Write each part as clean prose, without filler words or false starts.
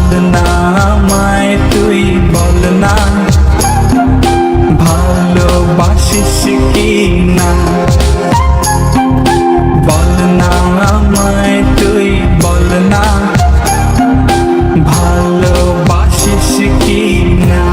বল না আমায় তুই বল না ভালোবাসিস কি না বল না আমায় তুই বল না ভালোবাসিস কি না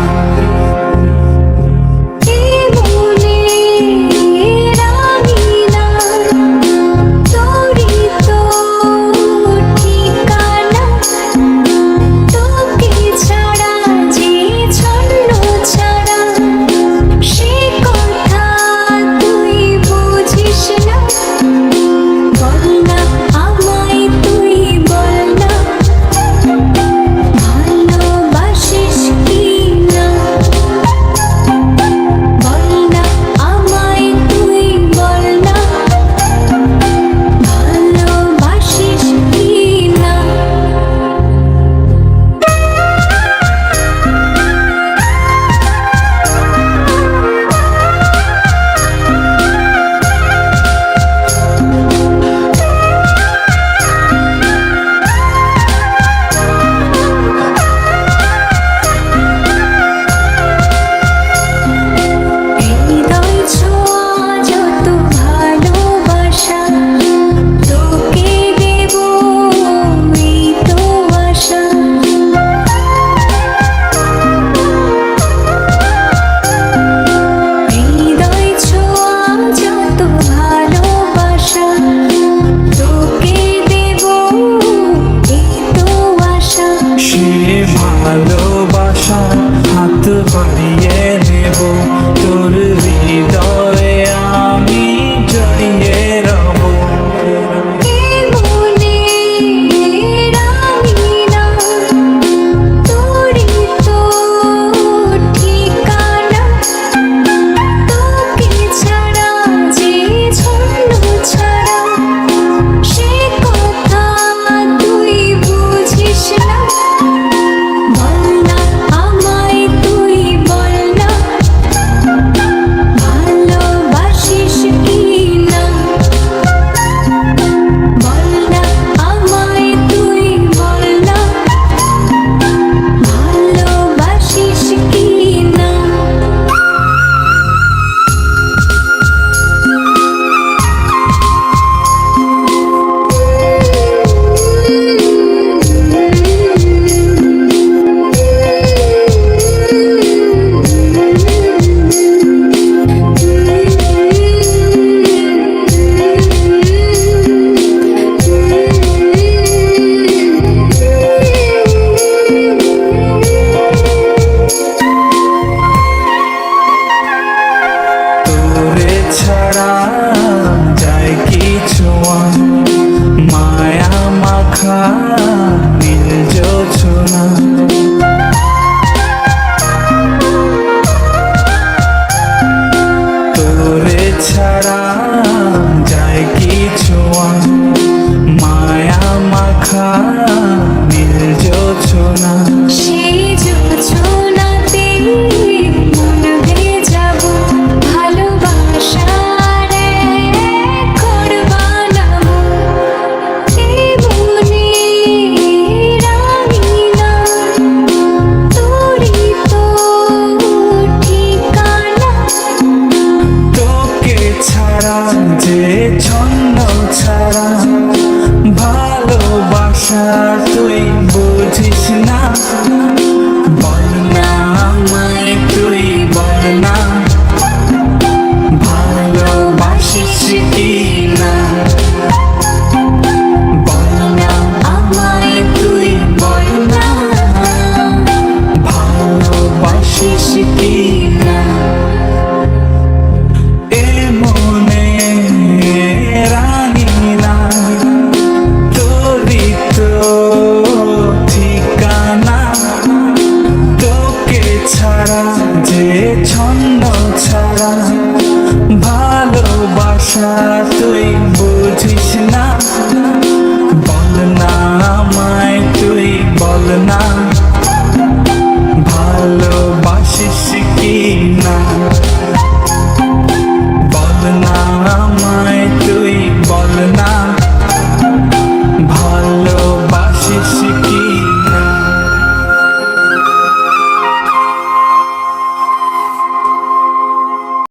ভালোবাসা হাত বাড়িয়ে নেব তোর হৃদয়ে আমি জড়িয়ে রব মায়া মাখা নীল জোছনা তোরে ছাড়া যায় কিছু মায়া মাখা নীল জোছনা সেই জোছনাতে মন ভেজাবো ভালোবাসার ঘর বানাবো এই মনের আঙিনা তোরই তো ঠিকানা তোকে ছাড়া যে ছন্ন ছাড়া ভালোবাসা তুই বুঝিস না বল না আমায় তুই বল না ভালোবাসিস কি না বল না আমায় তুই বল না ভালোবাসিস কি না এ মনে রাঙিনা তোরই তো ঠিকানা তোকে ছাড়া যে ছন্ন ছাড়া ভালোবাসা তুই